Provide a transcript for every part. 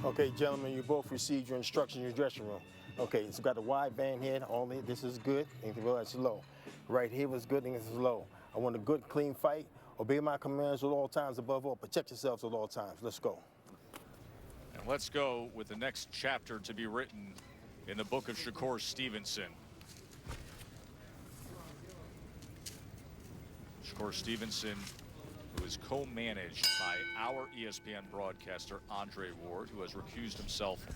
Okay, gentlemen, you both received your instructions in your dressing room. Okay, it's got a wide band here. Only this is good. And that's low. Right here was good, and this is low. I want a good, clean fight. Obey my commands at all times. Above all, protect yourselves at all times. Let's go. And let's go with the next chapter to be written in the book of Shakur Stevenson. Shakur Stevenson, who is co-managed by our ESPN broadcaster, Andre Ward, who has recused himself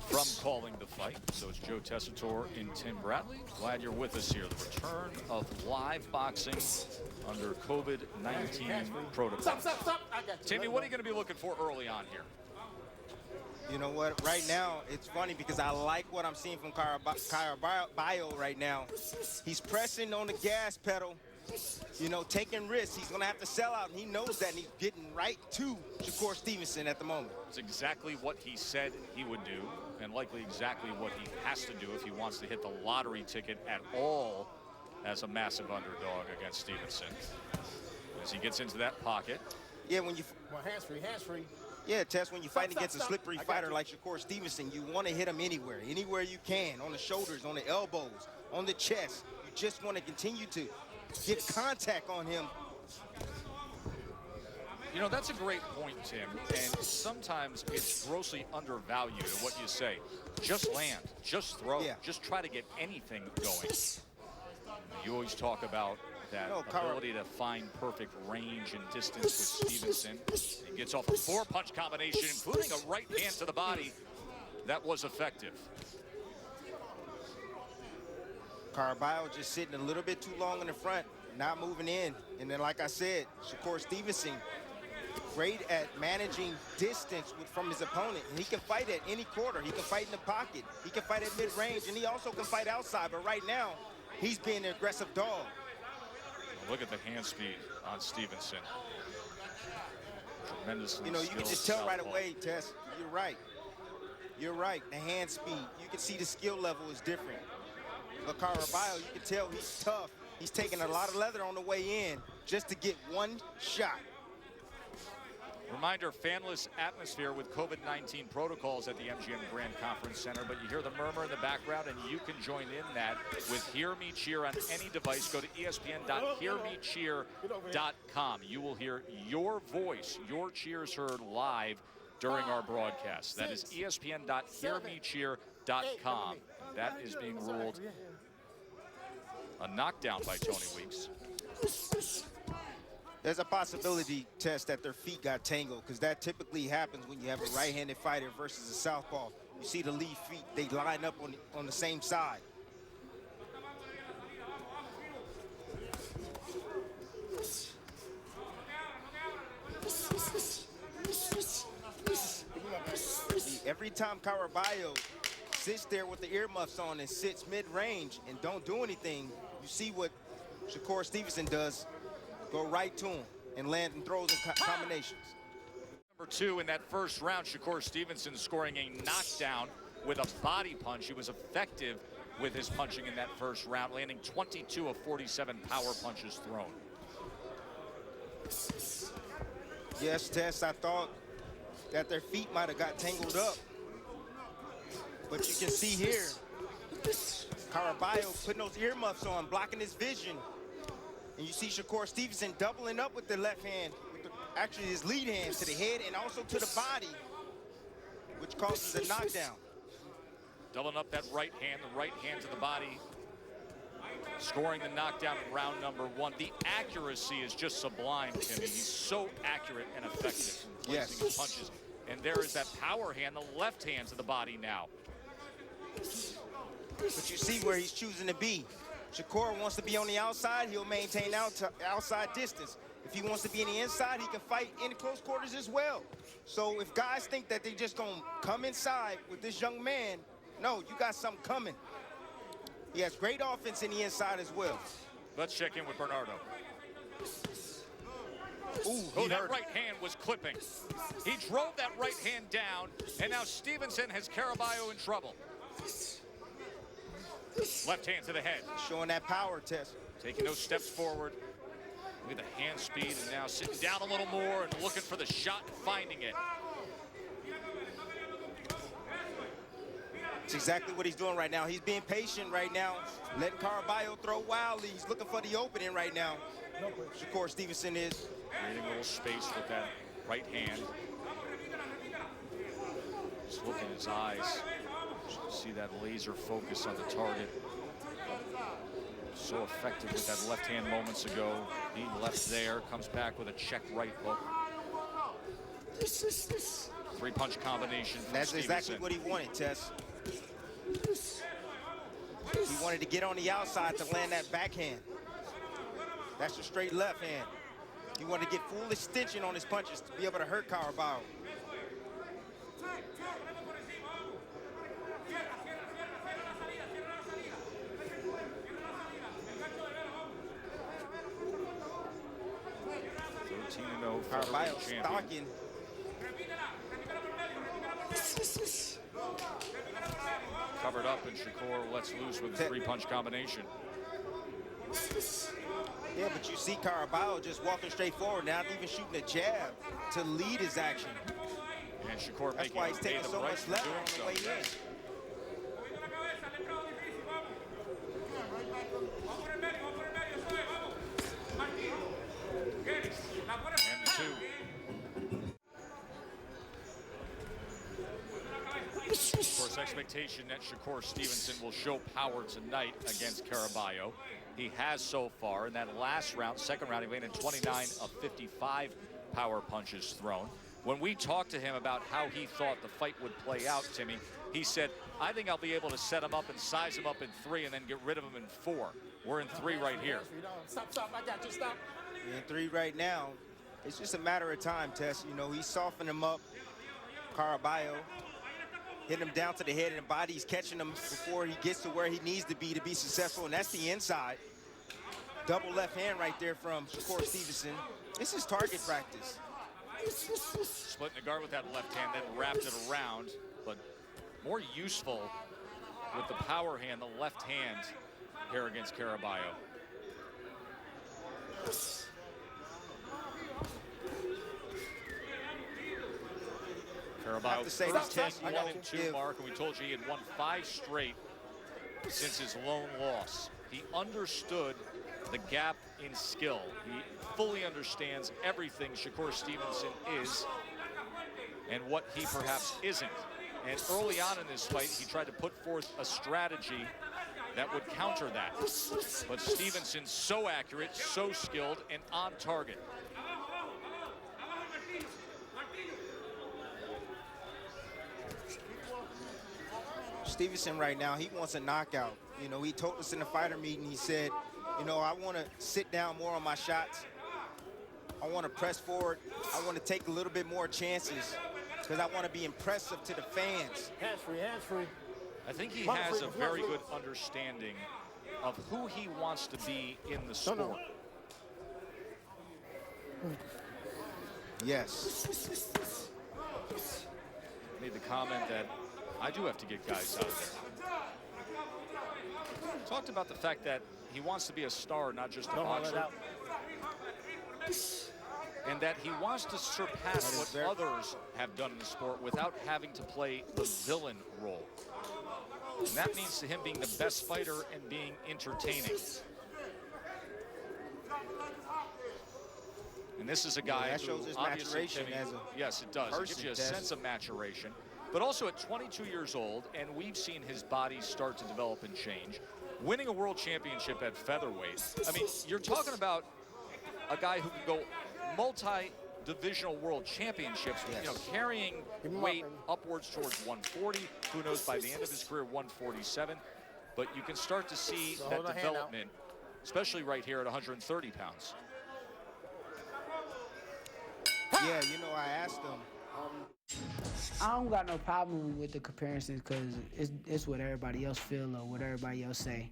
from calling the fight. So it's Joe Tessitore and Tim Bradley. Glad you're with us here. The return of live boxing under COVID-19 protocol. Stop. Timmy, what are you going to be looking for early on here? You know what? Right now, it's funny because I like what I'm seeing from Caraballo right now. He's pressing on the gas pedal, you know, taking risks. He's going to have to sell out, and he knows that, and he's getting right to Shakur Stevenson at the moment. It's exactly what he said he would do, and likely exactly what he has to do if he wants to hit the lottery ticket at all as a massive underdog against Stevenson. As he gets into that pocket. Yeah, when you... Well, hands free. Yeah, Tess, when you're fighting against a slippery fighter like Shakur Stevenson, you want to hit him anywhere you can, on the shoulders, on the elbows, on the chest. You just want to continue to get contact on him. You know, that's a great point, Tim, and sometimes it's grossly undervalued in what you say. Just land, just throw, just try to get anything going. You always talk about that ability to find perfect range and distance with Stevenson. He gets off a 4-punch combination, including a right hand to the body. That was effective. Caraballo just sitting a little bit too long in the front, not moving in. And then, like I said, Shakur Stevenson, great at managing distance from his opponent. And he can fight at any quarter. He can fight in the pocket. He can fight at mid-range, and he also can fight outside. But right now, he's being an aggressive dog. Look at the hand speed on Stevenson. Tremendously. You know, you can just tell right away, Tess. You're right. You're right. The hand speed. You can see the skill level is different. But Caraballo, you can tell he's tough. He's taking a lot of leather on the way in just to get one shot. Reminder, fanless atmosphere with COVID-19 protocols at the MGM Grand Conference Center, but you hear the murmur in the background, and you can join in that with Hear Me Cheer on any device. Go to espn.hearmecheer.com. You will hear your voice, your cheers heard live during our broadcast. That is espn.hearmecheer.com. That is being ruled a knockdown by Tony Weeks. There's a possibility, Tess, that their feet got tangled, because that typically happens when you have a right-handed fighter versus a southpaw. You see the lead feet, they line up on the same side. Every time Caraballo sits there with the earmuffs on and sits mid-range and don't do anything, you see what Shakur Stevenson does. Go right to him and land and throws and combinations. Number 2 in that first round, Shakur Stevenson scoring a knockdown with a body punch. He was effective with his punching in that first round, landing 22 of 47 power punches thrown. Yes, Tess, I thought that their feet might have got tangled up. But you can see here, Caraballo putting those earmuffs on, blocking his vision. And you see Shakur Stevenson doubling up with the left hand, with actually his lead hand to the head and also to the body, which causes a knockdown. Doubling up that right hand to the body, scoring the knockdown in round number 1. The accuracy is just sublime, Timmy. He's so accurate and effective in placing his punches. And there is that power hand, the left hand to the body now. But you see where he's choosing to be. Shakur wants to be on the outside, he'll maintain outside distance. If he wants to be in the inside, he can fight in close quarters as well. So if guys think that they just gonna come inside with this young man, no, you got something coming. He has great offense in the inside as well. Let's check in with Bernardo. Ooh, that right hand was clipping. He drove that right hand down, and now Stevenson has Caraballo in trouble. Left hand to the head. Showing that power, Tess. Taking those steps forward. Look at the hand speed, and now sitting down a little more and looking for the shot and finding it. It's exactly what he's doing right now. He's being patient right now, letting Caraballo throw wildly. He's looking for the opening right now. Shakur Stevenson is. Creating a little space with that right hand. Just look in his eyes. See that laser focus on the target. So effective with that left hand moments ago. He left there, comes back with a check right hook. Three-punch combination from That's Stevenson. exactly what he wanted, Tess. He wanted to get on the outside to land that backhand. That's the straight left hand. He wanted to get full extension on his punches to be able to hurt Caraballo. Caraballo stalking. Covered up, and Shakur lets loose with a three-punch combination. Yeah, but you see Caraballo just walking straight forward, not even shooting a jab to lead his action. And Shakur That's why he's taking so much left on the way in. And two. Of course, expectation that Shakur Stevenson will show power tonight against Caraballo. He has so far. In that last round, second round, he landed 29 of 55 power punches thrown. When we talked to him about how he thought the fight would play out, Timmy, he said, I think I'll be able to set him up and size him up in 3 and then get rid of him in 4. We're in 3 right here. Stop, I got you, stop. In 3 right now. It's just a matter of time, Tess. You know, he's softening him up. Caraballo, hitting him down to the head and the body. He's catching him before he gets to where he needs to be successful, and that's the inside. Double left hand right there from Shakur Stevenson. This is target practice. Splitting the guard with that left hand, then wrapped it around, but more useful with the power hand, the left hand here against Caraballo. Caraballo, say first this, Tess, 1-2 mark, and we told you he had won 5 straight since his lone loss. He understood the gap in skill. He fully understands everything Shakur Stevenson is and what he perhaps isn't. And early on in this fight, he tried to put forth a strategy that would counter that. But Stevenson's so accurate, so skilled, and on target. Stevenson right now, he wants a knockout. You know, he told us in the fighter meeting, he said, you know, I want to sit down more on my shots. I want to press forward. I want to take a little bit more chances because I want to be impressive to the fans. Hands free. I think he has a very good understanding of who he wants to be in the sport. No. Yes. Made the comment that I do have to get guys out there. Talked about the fact that he wants to be a star, not just a boxer. And that he wants to surpass what others have done in the sport without having to play the villain role. And that means to him being the best fighter and being entertaining. And this is a guy that who shows his obviously, maturation as a yes, it does. It gives you a sense of maturation. But also at 22 years old, and we've seen his body start to develop and change, winning a world championship at featherweight. I mean, you're talking about a guy who can go multi-divisional world championships, you know, carrying weight upwards towards 140. Who knows, by the end of his career, 147. But you can start to see that development, especially right here at 130 pounds. Yeah, you know, I asked him. I don't got no problem with the comparisons because it's what everybody else feel or what everybody else say.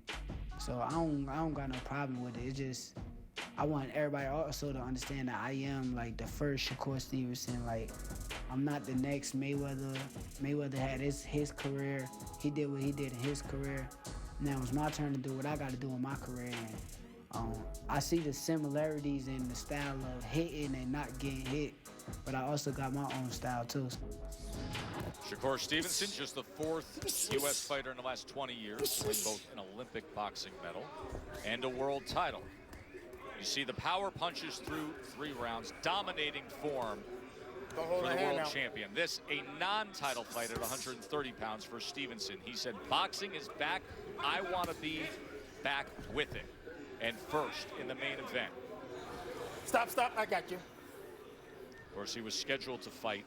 So I don't got no problem with it. It's just I want everybody also to understand that I am like the first Shakur Stevenson. Like I'm not the next Mayweather. Mayweather had his career. He did what he did in his career. Now it's my turn to do what I got to do in my career. And I see the similarities in the style of hitting and not getting hit, but I also got my own style too. Shakur Stevenson, just the 4th U.S. fighter in the last 20 years to win both an Olympic boxing medal and a world title. You see the power punches through 3 rounds, dominating form for the world champion. This, a non-title fight at 130 pounds for Stevenson. He said, boxing is back. I want to be back with it. And first in the main event. Stop, I got you. Of course, he was scheduled to fight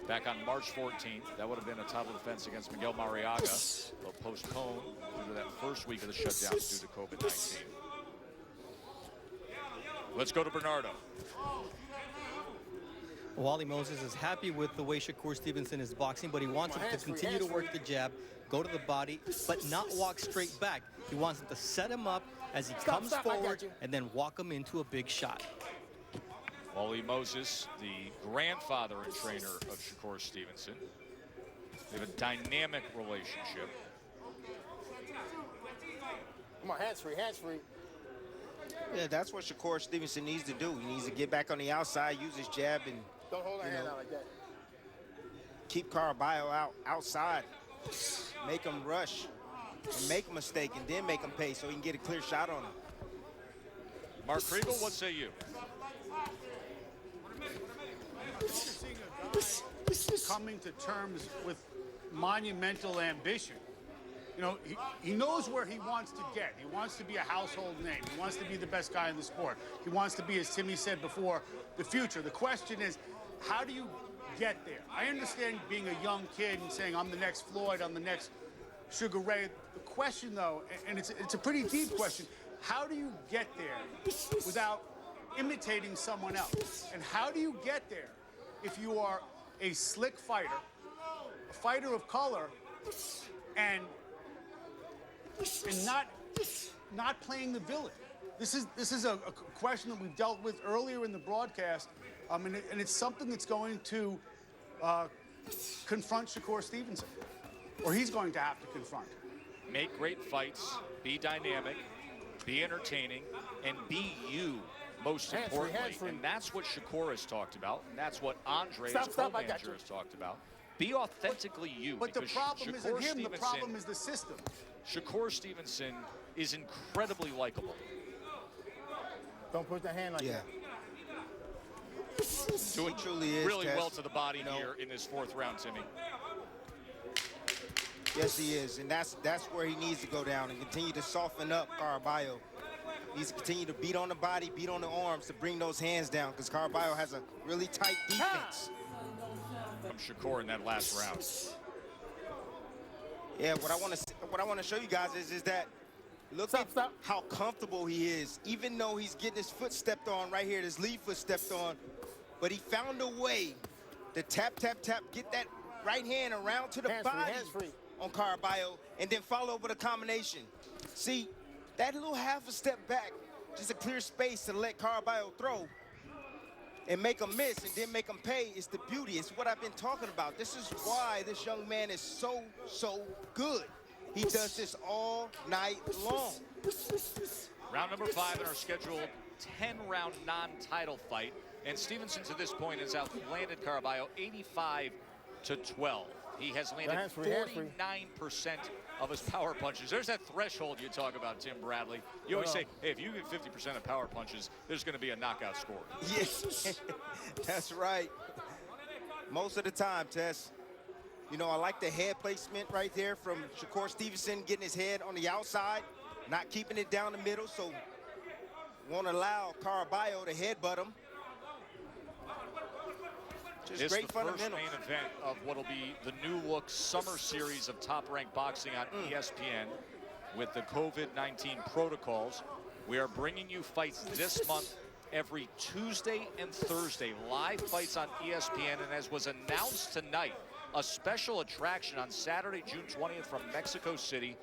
back on March 14th. That would have been a title defense against Miguel Mariaga. They'll postpone due to that first week of the shutdowns due to COVID-19. Let's go to Bernardo. Wally Moses is happy with the way Shakur Stevenson is boxing, but he wants him to continue to work the jab, go to the body, but not walk straight back. He wants him to set him up as he comes forward and then walk him into a big shot. Wally Moses, the grandfather and trainer of Shakur Stevenson. They have a dynamic relationship. Come on, hands free. Yeah, that's what Shakur Stevenson needs to do. He needs to get back on the outside, use his jab, and Don't hold a hand out like that. keep Caraballo outside. Make him rush and make a mistake, and then make him pay so he can get a clear shot on him. Mark Kriegel, what say you? Seeing a guy coming to terms with monumental ambition. You know, he knows where he wants to get. He wants to be a household name. He wants to be the best guy in the sport. He wants to be, as Timmy said before, the future. The question is, how do you get there? I understand being a young kid and saying, I'm the next Floyd, I'm the next Sugar Ray. The question, though, and it's a pretty deep question, how do you get there without imitating someone else? And how do you get there if you are a slick fighter, a fighter of color, and not playing the villain? This is a question that we've dealt with earlier in the broadcast, and it's something that's going to confront Shakur Stevenson, or he's going to have to confront. Make great fights, be dynamic, be entertaining, and be you, most importantly. And that's what Shakur has talked about, and that's what Andre, his co-manager, has talked about. Be authentically you. But the problem isn't him, the problem is the system. Shakur Stevenson is incredibly likable. Don't push the hand like that. Doing truly is, really Tess. well to the body here in this 4th round, Timmy. Yes, he is, and that's where he needs to go down and continue to soften up Caraballo. He needs to continue to beat on the body, beat on the arms to bring those hands down, because Caraballo has a really tight defense. From Shakur in that last round. Yeah, what I want to show you guys is that look at how comfortable he is, even though he's getting his foot stepped on right here, his lead foot stepped on, but he found a way to tap, get that right hand around to the body on Caraballo, and then follow up with a combination. See, that little half a step back, just a clear space to let Caraballo throw and make him miss and then make him pay is the beauty. It's what I've been talking about. This is why this young man is so good. He does this all night long. Round number 5 in our scheduled 10-round non-title fight. And Stevenson, to this point, has outlanded Caraballo 85-12. He has landed 49% of his power punches. There's that threshold you talk about, Tim Bradley. You always say, hey, if you get 50% of power punches, there's going to be a knockout score. Yes, that's right. Most of the time, Tess. You know, I like the head placement right there from Shakur Stevenson, getting his head on the outside, not keeping it down the middle, so won't allow Caraballo to headbutt him. Just This great is the first fundamentals. main event of what will be the new look summer series of Top Rank Boxing on ESPN with the COVID-19 protocols. We are bringing you fights this month every Tuesday and Thursday. Live fights on ESPN, and as was announced tonight, a special attraction on Saturday, June 20th from Mexico City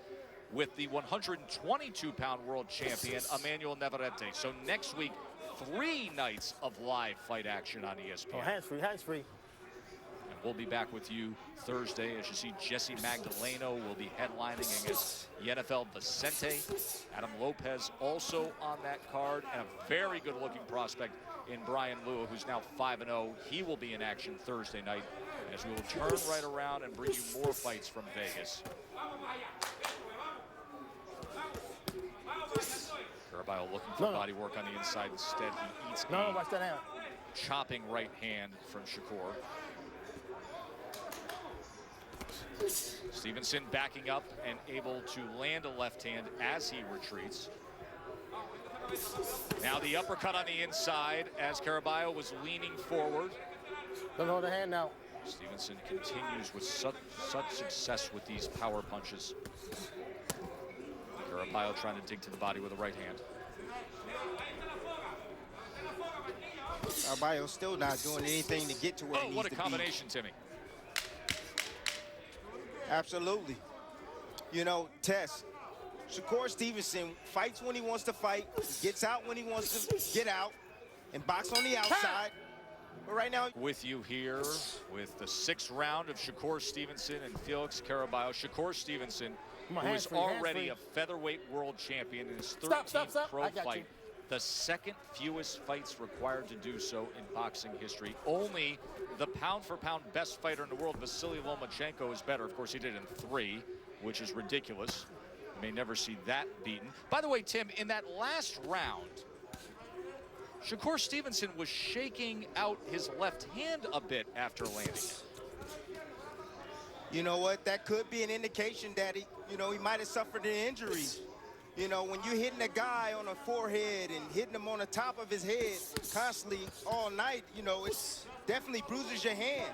with the 122-pound world champion, Emmanuel Navarrete. So next week, 3 nights of live fight action on ESPN. Oh, hands free. And we'll be back with you Thursday. As you see, Jesse Magdaleno will be headlining against Yenifel Vicente. Adam Lopez also on that card, and a very good-looking prospect in Brian Lua, who's now 5-0. He will be in action Thursday night, as we will turn right around and bring you more fights from Vegas. Caraballo looking for body work on the inside. Instead, he eats watch that out. Chopping right hand from Shakur. Stevenson backing up and able to land a left hand as he retreats. Now the uppercut on the inside as Caraballo was leaning forward. Don't hold the hand now. Stevenson continues with such success with these power punches. Caraballo trying to dig to the body with a right hand. Caraballo still not doing anything to get to where he needs what a to combination, be. Timmy. Absolutely. You know, Tess, Shakur Stevenson fights when he wants to fight, gets out when he wants to get out, and box on the outside. But right now, with you here with the 6th round of Shakur Stevenson and Felix Caraballo. Shakur Stevenson, who is already a featherweight world champion in his 13th pro fight. The 2nd fewest fights required to do so in boxing history. Only the pound-for-pound best fighter in the world, Vasily Lomachenko, is better. Of course, he did it in 3, which is ridiculous. You may never see that beaten. By the way, Tim, in that last round, Shakur Stevenson was shaking out his left hand a bit after landing it. You know what? That could be an indication that he might have suffered an injury. You know, when you're hitting a guy on the forehead and hitting him on the top of his head constantly all night, you know, it definitely bruises your hand.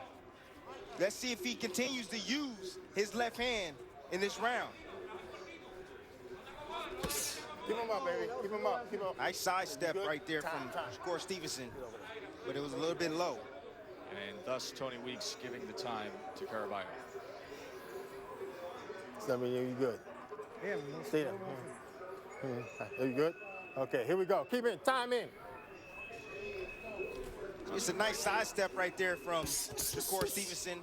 Let's see if he continues to use his left hand in this round. Keep him up, baby. Keep him up. Keep him up. Nice sidestep right there from Shakur Stevenson, but it was a little bit low. And thus, Tony Weeks giving the time to Caraballo. You good. Yeah, stay there. Are you good? Okay, here we go. Keep it. Time in. It's a nice sidestep right there from Shakur Stevenson,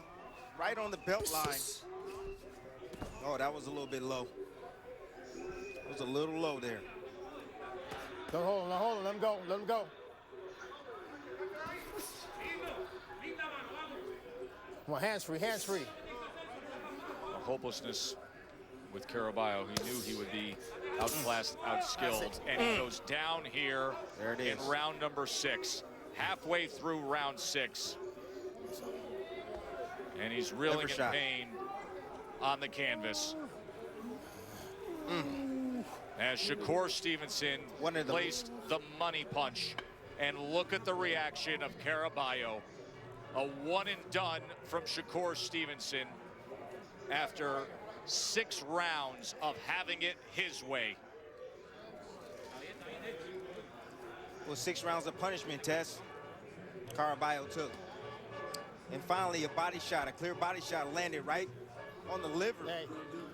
right on the belt line. Oh, that was a little bit low. It was a little low there. Don't hold him. Don't hold him. Let him go. Let him go. Come on, hands free. Hands free. A hopelessness with Caraballo. He knew he would be outclassed, outskilled, and he goes down here in round number 6, halfway through round 6. And he's reeling in pain on the canvas. As Shakur Stevenson placed the money punch. And look at the reaction of Caraballo. A one and done from Shakur Stevenson after 6 rounds of having it his way. Well, 6 rounds of punishment, Tess. Caraballo took. And finally, a body shot, a clear body shot landed right on the liver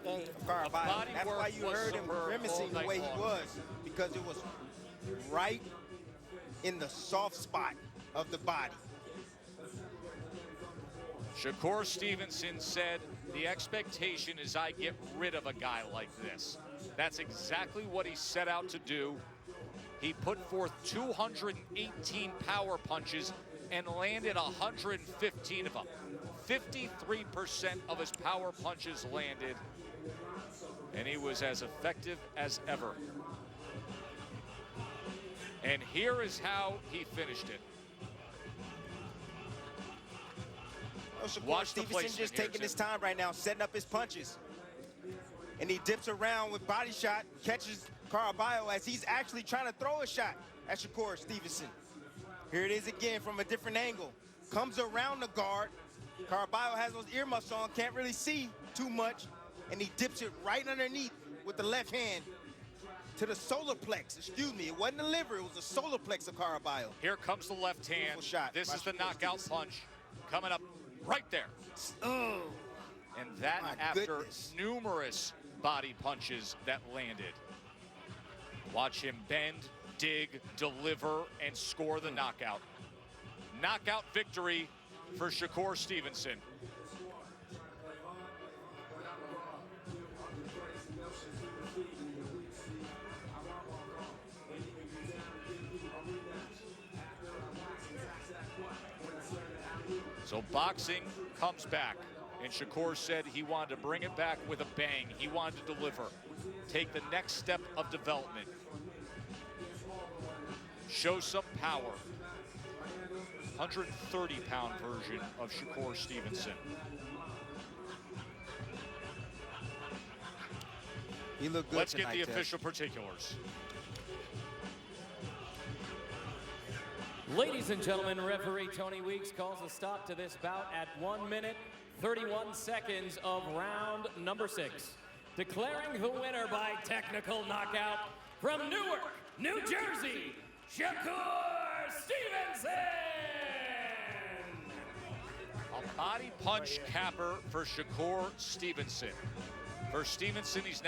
of Caraballo. That's why you heard him grimacing the way he was, because it was right in the soft spot of the body. Shakur Stevenson said, the expectation is I get rid of a guy like this. That's exactly what he set out to do. He put forth 218 power punches and landed 115 of them. 53% of his power punches landed, and he was as effective as ever. And here is how he finished it. Shakur Stevenson just taking his time right now, setting up his punches. And he dips around with body shot, catches Caraballo as he's actually trying to throw a shot at Shakur Stevenson. Here it is again from a different angle. Comes around the guard. Caraballo has those earmuffs on, can't really see too much. And he dips it right underneath with the left hand to the solar plex. Excuse me, it wasn't the liver, it was the solar plex of Caraballo. Here comes the left hand. This is the knockout punch coming up right there. And that after numerous body punches that landed. Watch him bend, dig, deliver, and score the knockout. Knockout victory for Shakur Stevenson. So boxing comes back, and Shakur said he wanted to bring it back with a bang. He wanted to deliver, take the next step of development, show some power. 130-pound version of Shakur Stevenson. He looked good Let's get tonight, the Ted. official particulars. Ladies and gentlemen, referee Tony Weeks calls a stop to this bout at 1 minute, 31 seconds of round number 6. Declaring the winner by technical knockout from Newark, New Jersey, Shakur Stevenson! A body punch capper for Shakur Stevenson. For Stevenson, he's now